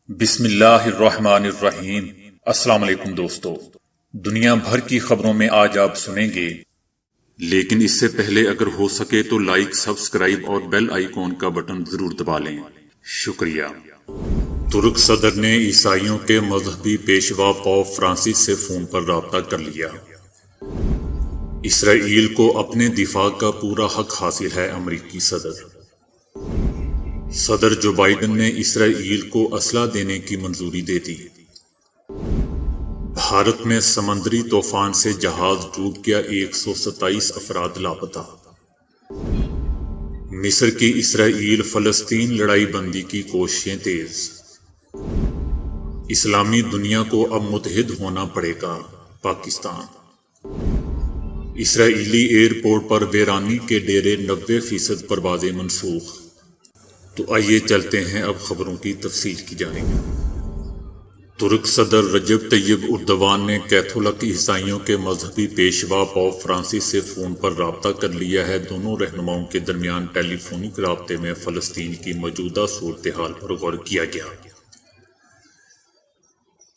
بسم اللہ الرحمن الرحیم۔ السلام علیکم دوستو، دنیا بھر کی خبروں میں آج آپ سنیں گے، لیکن اس سے پہلے اگر ہو سکے تو لائک، سبسکرائب اور بیل آئیکن کا بٹن ضرور دبا لیں۔ شکریہ۔ ترک صدر نے عیسائیوں کے مذہبی پیشوا پوپ فرانسس سے فون پر رابطہ کر لیا۔ اسرائیل کو اپنے دفاع کا پورا حق حاصل ہے، امریکی صدر جو بائیڈن نے اسرائیل کو اسلحہ دینے کی منظوری دے دی۔ بھارت میں سمندری طوفان سے جہاز ڈوب گیا، 127 افراد لاپتہ۔ مصر کی اسرائیل فلسطین لڑائی بندی کی کوششیں تیز۔ اسلامی دنیا کو اب متحد ہونا پڑے گا، پاکستان۔ اسرائیلی ایئرپورٹ پر ویرانی کے ڈیرے، 90% پروازیں منسوخ۔ تو آئیے چلتے ہیں اب خبروں کی تفصیل کی جانب۔ ترک صدر رجب طیب اردوان نے کیتھولک عیسائیوں کے مذہبی پیشوا پوپ فرانسس سے فون پر رابطہ کر لیا ہے۔ دونوں رہنماؤں کے درمیان ٹیلی فونک رابطے میں فلسطین کی موجودہ صورتحال پر غور کیا گیا۔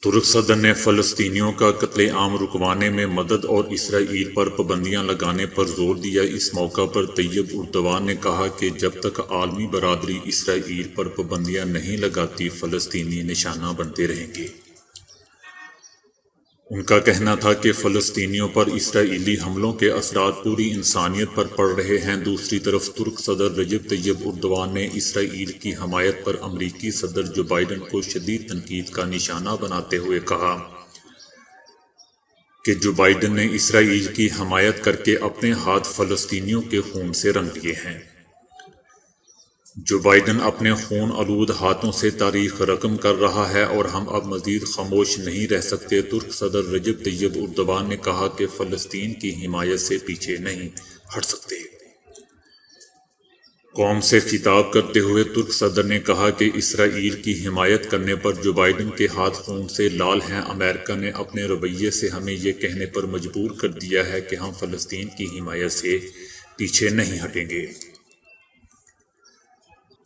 ترک صدر نے فلسطینیوں کا قتل عام رکوانے میں مدد اور اسرائیل پر پابندیاں لگانے پر زور دیا۔ اس موقع پر طیب اردوان نے کہا کہ جب تک عالمی برادری اسرائیل پر پابندیاں نہیں لگاتی، فلسطینی نشانہ بنتے رہیں گے۔ ان کا کہنا تھا کہ فلسطینیوں پر اسرائیلی حملوں کے اثرات پوری انسانیت پر پڑ رہے ہیں۔ دوسری طرف ترک صدر رجب طیب اردوان نے اسرائیل کی حمایت پر امریکی صدر جو بائیڈن کو شدید تنقید کا نشانہ بناتے ہوئے کہا کہ جو بائیڈن نے اسرائیل کی حمایت کر کے اپنے ہاتھ فلسطینیوں کے خون سے رنگ لیے ہیں۔ جو بائیڈن اپنے خون آلود ہاتھوں سے تاریخ رقم کر رہا ہے اور ہم اب مزید خاموش نہیں رہ سکتے۔ ترک صدر رجب طیب اردوان نے کہا کہ فلسطین کی حمایت سے پیچھے نہیں ہٹ سکتے۔ قوم سے خطاب کرتے ہوئے ترک صدر نے کہا کہ اسرائیل کی حمایت کرنے پر جو بائیڈن کے ہاتھ خون سے لال ہیں۔ امریکہ نے اپنے رویے سے ہمیں یہ کہنے پر مجبور کر دیا ہے کہ ہم فلسطین کی حمایت سے پیچھے نہیں ہٹیں گے۔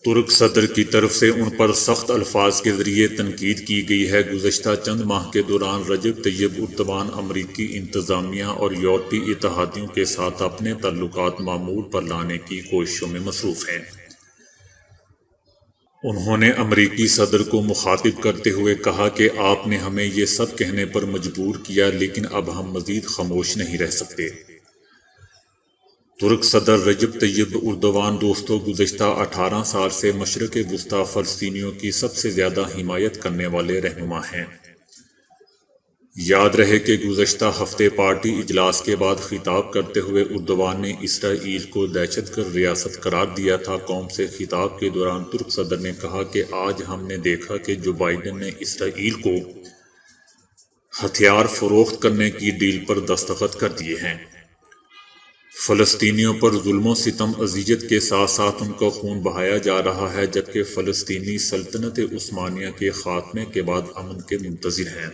ترک صدر کی طرف سے ان پر سخت الفاظ کے ذریعے تنقید کی گئی ہے۔ گزشتہ چند ماہ کے دوران رجب طیب اردوان امریکی انتظامیہ اور یورپی اتحادیوں کے ساتھ اپنے تعلقات معمول پر لانے کی کوششوں میں مصروف ہیں۔ انہوں نے امریکی صدر کو مخاطب کرتے ہوئے کہا کہ آپ نے ہمیں یہ سب کہنے پر مجبور کیا، لیکن اب ہم مزید خاموش نہیں رہ سکتے۔ ترک صدر رجب طیب اردوان دوستو، گزشتہ 18 سال سے مشرق وسطی فلسطینیوں کی سب سے زیادہ حمایت کرنے والے رہنما ہیں۔ یاد رہے کہ گزشتہ ہفتے پارٹی اجلاس کے بعد خطاب کرتے ہوئے اردوان نے اسرائیل کو دہشت گرد ریاست قرار دیا تھا۔ قوم سے خطاب کے دوران ترک صدر نے کہا کہ آج ہم نے دیکھا کہ جو بائیڈن نے اسرائیل کو ہتھیار فروخت کرنے کی ڈیل پر دستخط کر دیے ہیں۔ فلسطینیوں پر ظلم و ستم، اذیت کے ساتھ ساتھ ان کا خون بہایا جا رہا ہے، جبکہ فلسطینی سلطنت عثمانیہ کے خاتمے کے بعد امن کے منتظر ہیں۔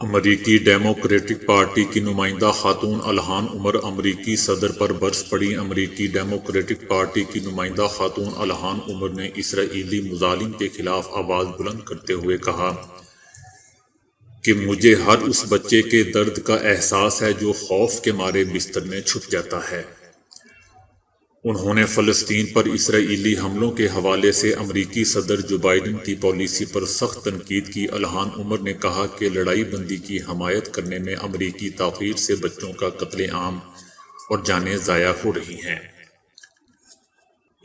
امریکی ڈیموکریٹک پارٹی کی نمائندہ خاتون الہان عمر امریکی صدر پر برس پڑی۔ امریکی ڈیموکریٹک پارٹی کی نمائندہ خاتون الہان عمر نے اسرائیلی مظالم کے خلاف آواز بلند کرتے ہوئے کہا کہ مجھے ہر اس بچے کے درد کا احساس ہے جو خوف کے مارے بستر میں چھپ جاتا ہے۔ انہوں نے فلسطین پر اسرائیلی حملوں کے حوالے سے امریکی صدر جو بائیڈن کی پالیسی پر سخت تنقید کی۔ الہان عمر نے کہا کہ لڑائی بندی کی حمایت کرنے میں امریکی تاخیر سے بچوں کا قتل عام اور جانیں ضائع ہو رہی ہیں۔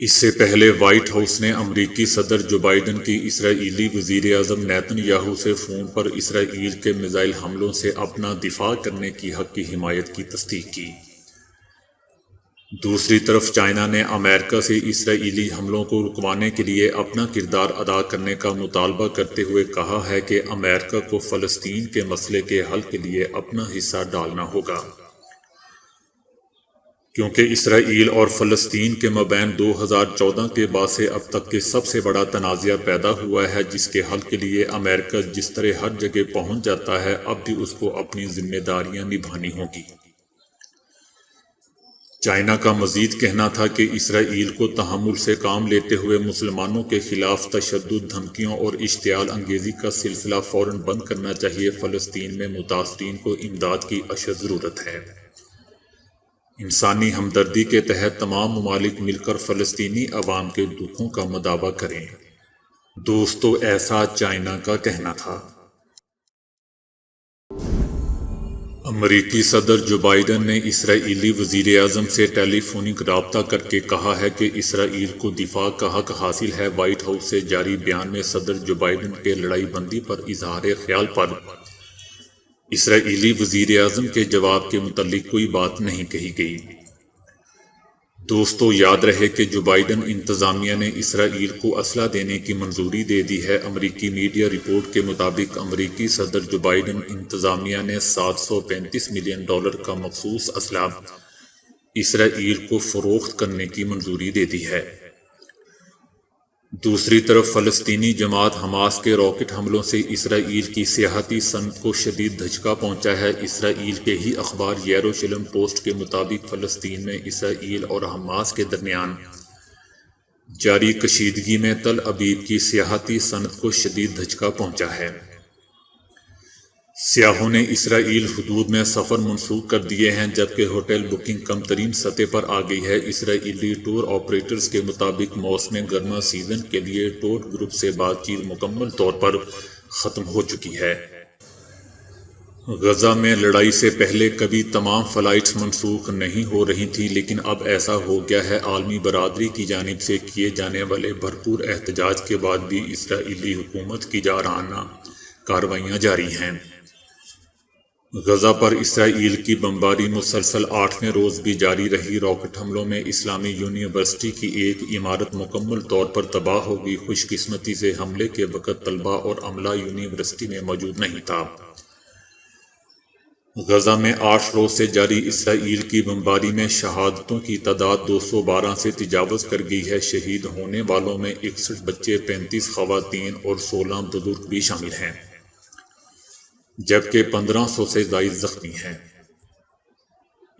اس سے پہلے وائٹ ہاؤس نے امریکی صدر جو بائیڈن کی اسرائیلی وزیر اعظم نیتن یاہو سے فون پر اسرائیل کے میزائل حملوں سے اپنا دفاع کرنے کی حق کی حمایت کی تصدیق کی۔ دوسری طرف چائنا نے امریکہ سے اسرائیلی حملوں کو رکوانے کے لیے اپنا کردار ادا کرنے کا مطالبہ کرتے ہوئے کہا ہے کہ امریکہ کو فلسطین کے مسئلے کے حل کے لیے اپنا حصہ ڈالنا ہوگا، کیونکہ اسرائیل اور فلسطین کے مابین 2014 کے بعد سے اب تک کے سب سے بڑا تنازعہ پیدا ہوا ہے، جس کے حل کے لیے امریکہ جس طرح ہر جگہ پہنچ جاتا ہے، اب بھی اس کو اپنی ذمہ داریاں نبھانی ہوں گی۔ چائنا کا مزید کہنا تھا کہ اسرائیل کو تحمل سے کام لیتے ہوئے مسلمانوں کے خلاف تشدد، دھمکیوں اور اشتعال انگیزی کا سلسلہ فوراً بند کرنا چاہیے۔ فلسطین میں متاثرین کو امداد کی اشد ضرورت ہے۔ انسانی ہمدردی کے تحت تمام ممالک مل کر فلسطینی عوام کے دکھوں کا مداوع کریں۔ دوستو، ایسا چائنا کا کہنا تھا۔ امریکی صدر جو بائیڈن نے اسرائیلی وزیر اعظم سے ٹیلی فونک رابطہ کر کے کہا ہے کہ اسرائیل کو دفاع کا حق حاصل ہے۔ وائٹ ہاؤس سے جاری بیان میں صدر جو بائیڈن کے لڑائی بندی پر اظہار خیال پر اسرائیلی وزیر اعظم کے جواب کے متعلق کوئی بات نہیں کہی گئی۔ دوستو، یاد رہے کہ جو بائیڈن انتظامیہ نے اسرائیل کو اسلحہ دینے کی منظوری دے دی ہے۔ امریکی میڈیا رپورٹ کے مطابق امریکی صدر جو بائیڈن انتظامیہ نے $735 ملین کا مخصوص اسلحہ اسرائیل کو فروخت کرنے کی منظوری دے دی ہے۔ دوسری طرف فلسطینی جماعت حماس کے راکٹ حملوں سے اسرائیل کی سیاحتی صنعت کو شدید دھچکا پہنچا ہے۔ اسرائیل کے ہی اخبار یروشلم پوسٹ کے مطابق فلسطین میں اسرائیل اور حماس کے درمیان جاری کشیدگی میں تل ابیب کی سیاحتی صنعت کو شدید دھچکا پہنچا ہے۔ سیاحوں نے اسرائیل حدود میں سفر منسوخ کر دیے ہیں، جبکہ ہوٹل بکنگ کم ترین سطح پر آ گئی ہے۔ اسرائیلی ٹور آپریٹرز کے مطابق موسم گرما سیزن کے لیے ٹور گروپ سے بات چیت مکمل طور پر ختم ہو چکی ہے۔ غزہ میں لڑائی سے پہلے کبھی تمام فلائٹس منسوخ نہیں ہو رہی تھیں، لیکن اب ایسا ہو گیا ہے۔ عالمی برادری کی جانب سے کیے جانے والے بھرپور احتجاج کے بعد بھی اسرائیلی حکومت کی جارحانہ کارروائیاں جاری ہیں۔ غزہ پر اسرائیل کی بمباری مسلسل 8ویں روز بھی جاری رہی۔ راکٹ حملوں میں اسلامی یونیورسٹی کی ایک عمارت مکمل طور پر تباہ ہو گئی۔ خوش قسمتی سے حملے کے وقت طلباء اور عملہ یونیورسٹی میں موجود نہیں تھا۔ غزہ میں 8 روز سے جاری اسرائیل کی بمباری میں شہادتوں کی تعداد 212 سے تجاوز کر گئی ہے۔ شہید ہونے والوں میں 61 بچے، 35 خواتین اور 16 بزرگ بھی شامل ہیں، جبکہ 1500 سے زائد زخمی ہیں۔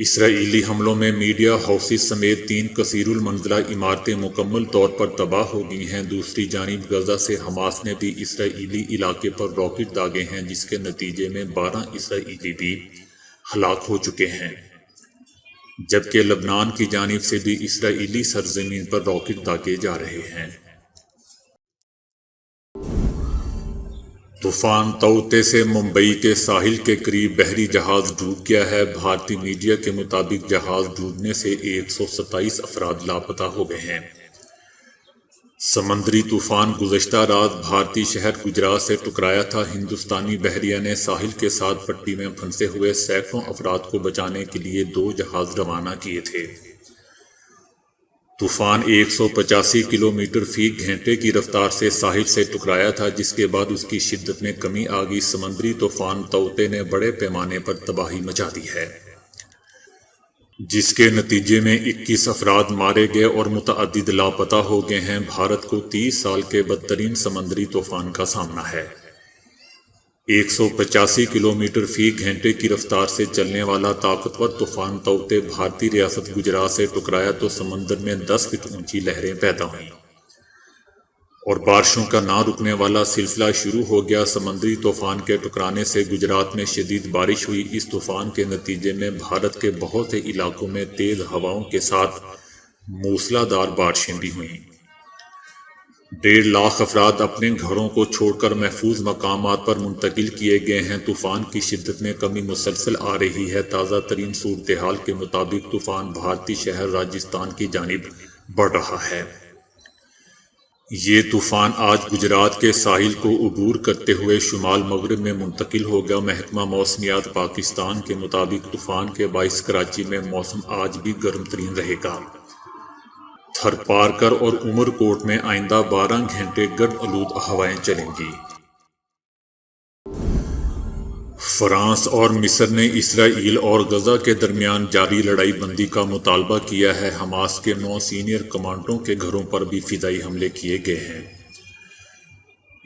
اسرائیلی حملوں میں میڈیا ہاؤسز سمیت 3 کثیر المنزلہ عمارتیں مکمل طور پر تباہ ہو گئی ہیں۔ دوسری جانب غزہ سے حماس نے بھی اسرائیلی علاقے پر راکٹ داغے ہیں، جس کے نتیجے میں 12 اسرائیلی بھی ہلاک ہو چکے ہیں، جبکہ لبنان کی جانب سے بھی اسرائیلی سرزمین پر راکٹ داغے جا رہے ہیں۔ طوفان توتے سے ممبئی کے ساحل کے قریب بحری جہاز ڈوب گیا ہے۔ بھارتی میڈیا کے مطابق جہاز ڈوبنے سے 127 افراد لاپتہ ہو گئے ہیں۔ سمندری طوفان گزشتہ رات بھارتی شہر گجرات سے ٹکرایا تھا۔ ہندوستانی بحریہ نے ساحل کے ساتھ پٹی میں پھنسے ہوئے سینکڑوں افراد کو بچانے کے لیے 2 جہاز روانہ کیے تھے۔ طوفان 185 کلومیٹر فی گھنٹے کی رفتار سے ساحل سے ٹکرایا تھا، جس کے بعد اس کی شدت میں کمی آ گئی۔ سمندری طوفان توتے نے بڑے پیمانے پر تباہی مچا دی ہے، جس کے نتیجے میں 21 افراد مارے گئے اور متعدد لاپتہ ہو گئے ہیں۔ بھارت کو 30 سال کے بدترین سمندری طوفان کا سامنا ہے۔ 185 کلومیٹر فی گھنٹے کی رفتار سے چلنے والا طاقتور طوفان توتے بھارتی ریاست گجرات سے ٹکرایا تو سمندر میں 10 فٹ اونچی لہریں پیدا ہوئیں اور بارشوں کا نہ رکنے والا سلسلہ شروع ہو گیا۔ سمندری طوفان کے ٹکرانے سے گجرات میں شدید بارش ہوئی۔ اس طوفان کے نتیجے میں بھارت کے بہت سے علاقوں میں تیز ہواؤں کے ساتھ موسلا دھار بارشیں بھی ہوئیں۔ 1.5 لاکھ افراد اپنے گھروں کو چھوڑ کر محفوظ مقامات پر منتقل کیے گئے ہیں۔ طوفان کی شدت میں کمی مسلسل آ رہی ہے۔ تازہ ترین صورتحال کے مطابق طوفان بھارتی شہر راجستھان کی جانب بڑھ رہا ہے۔ یہ طوفان آج گجرات کے ساحل کو عبور کرتے ہوئے شمال مغرب میں منتقل ہوگا۔ محکمہ موسمیات پاکستان کے مطابق طوفان کے باعث کراچی میں موسم آج بھی گرم ترین رہے گا۔ تھر پارکر اور عمر کوٹ میں آئندہ 12 گھنٹے گرد آلود ہوائیں چلیں گی۔ فرانس اور مصر نے اسرائیل اور غزہ کے درمیان جاری لڑائی بندی کا مطالبہ کیا ہے۔ حماس کے 9 سینئر کمانڈروں کے گھروں پر بھی فضائی حملے کیے گئے ہیں۔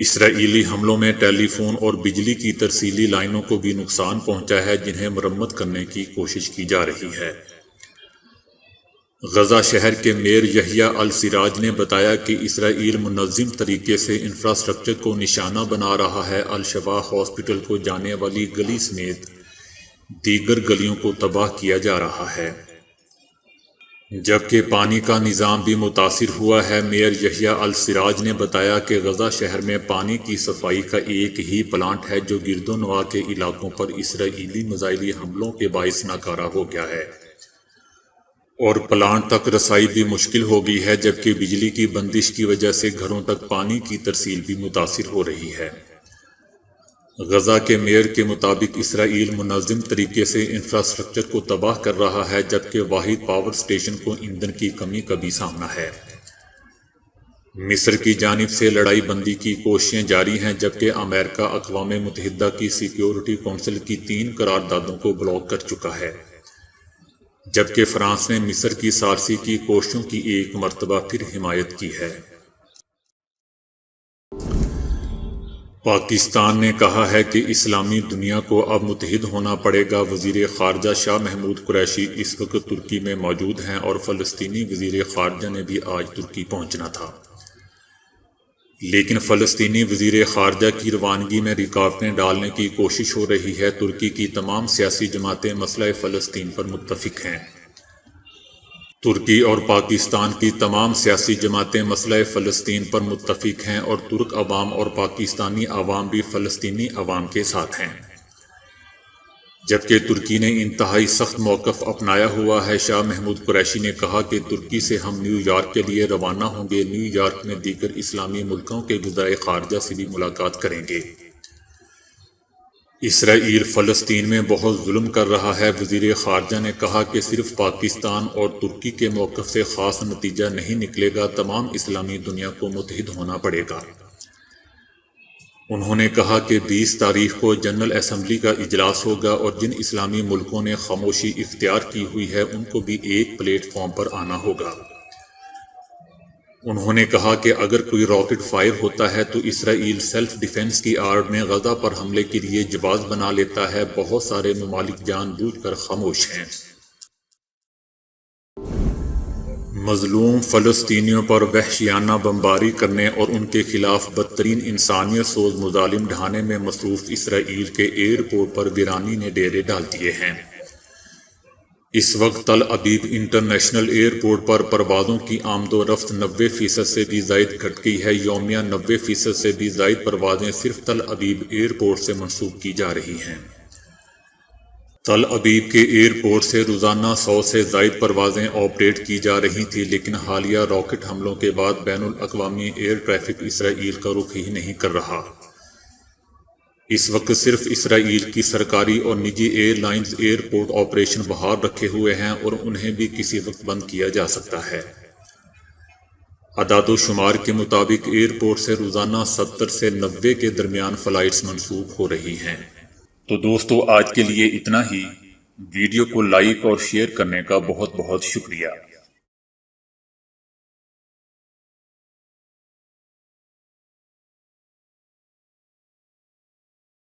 اسرائیلی حملوں میں ٹیلی فون اور بجلی کی ترسیلی لائنوں کو بھی نقصان پہنچا ہے، جنہیں مرمت کرنے کی کوشش کی جا رہی ہے۔ غزہ شہر کے میئر یحییٰ السراج نے بتایا کہ اسرائیل منظم طریقے سے انفراسٹرکچر کو نشانہ بنا رہا ہے۔ الشفا ہاسپٹل کو جانے والی گلی سمیت دیگر گلیوں کو تباہ کیا جا رہا ہے، جبکہ پانی کا نظام بھی متاثر ہوا ہے۔ میئر یحییٰ السراج نے بتایا کہ غزہ شہر میں پانی کی صفائی کا ایک ہی پلانٹ ہے جو گرد و نواح کے علاقوں پر اسرائیلی میزائل حملوں کے باعث ناکارہ ہو گیا ہے اور پلانٹ تک رسائی بھی مشکل ہو گئی ہے، جبکہ بجلی کی بندش کی وجہ سے گھروں تک پانی کی ترسیل بھی متاثر ہو رہی ہے۔ غزہ کے میئر کے مطابق اسرائیل منظم طریقے سے انفراسٹرکچر کو تباہ کر رہا ہے، جبکہ واحد پاور سٹیشن کو ایندھن کی کمی کا بھی سامنا ہے۔ مصر کی جانب سے لڑائی بندی کی کوششیں جاری ہیں، جبکہ امریکہ اقوام متحدہ کی سیکیورٹی کونسل کی 3 قراردادوں کو بلاک کر چکا ہے، جبکہ فرانس نے مصر کی ثالثی کی کوششوں کی ایک مرتبہ پھر حمایت کی ہے۔ پاکستان نے کہا ہے کہ اسلامی دنیا کو اب متحد ہونا پڑے گا۔ وزیر خارجہ شاہ محمود قریشی اس وقت ترکی میں موجود ہیں اور فلسطینی وزیر خارجہ نے بھی آج ترکی پہنچنا تھا، لیکن فلسطینی وزیر خارجہ کی روانگی میں رکاوٹیں ڈالنے کی کوشش ہو رہی ہے۔ ترکی کی تمام سیاسی جماعتیں مسئلہ فلسطین پر متفق ہیں۔ ترکی اور پاکستان کی تمام سیاسی جماعتیں مسئلہ فلسطین پر متفق ہیں اور ترک عوام اور پاکستانی عوام بھی فلسطینی عوام کے ساتھ ہیں، جبکہ ترکی نے انتہائی سخت موقف اپنایا ہوا ہے۔ شاہ محمود قریشی نے کہا کہ ترکی سے ہم نیو یارک کے لیے روانہ ہوں گے۔ نیو یارک میں دیگر اسلامی ملکوں کے وزرائے خارجہ سے بھی ملاقات کریں گے۔ اسرائیل فلسطین میں بہت ظلم کر رہا ہے۔ وزیر خارجہ نے کہا کہ صرف پاکستان اور ترکی کے موقف سے خاص نتیجہ نہیں نکلے گا، تمام اسلامی دنیا کو متحد ہونا پڑے گا۔ انہوں نے کہا کہ 20 تاریخ کو جنرل اسمبلی کا اجلاس ہوگا اور جن اسلامی ملکوں نے خاموشی اختیار کی ہوئی ہے ان کو بھی ایک پلیٹ فارم پر آنا ہوگا۔ انہوں نے کہا کہ اگر کوئی راکٹ فائر ہوتا ہے تو اسرائیل سیلف ڈیفنس کی آڑ میں غزہ پر حملے کے لیے جواز بنا لیتا ہے۔ بہت سارے ممالک جان بوجھ کر خاموش ہیں۔ مظلوم فلسطینیوں پر وحشیانہ بمباری کرنے اور ان کے خلاف بدترین انسانیت سوز مظالم ڈھانے میں مصروف اسرائیل کے ایئرپورٹ پر ویرانی نے ڈیرے ڈال دیے ہیں۔ اس وقت تل ابیب انٹرنیشنل ایئرپورٹ پر پروازوں کی آمد و رفت 90% سے بھی زائد گھٹ گئی ہے۔ یومیہ 90% سے بھی زائد پروازیں صرف تل ابیب ایئرپورٹ سے منسوخ کی جا رہی ہیں۔ تل ابیب کے ایئرپورٹ سے روزانہ 100 سے زائد پروازیں آپریٹ کی جا رہی تھیں، لیکن حالیہ راکٹ حملوں کے بعد بین الاقوامی ایئر ٹریفک اسرائیل کا رخ ہی نہیں کر رہا۔ اس وقت صرف اسرائیل کی سرکاری اور نجی ایئر لائنز ایئرپورٹ آپریشن بحال رکھے ہوئے ہیں اور انہیں بھی کسی وقت بند کیا جا سکتا ہے۔ اعداد و شمار کے مطابق ایئرپورٹ سے روزانہ 70 سے 90 کے درمیان فلائٹس منسوخ ہو رہی ہیں۔ تو دوستو آج کے لیے اتنا ہی۔ ویڈیو کو لائک اور شیئر کرنے کا بہت بہت شکریہ۔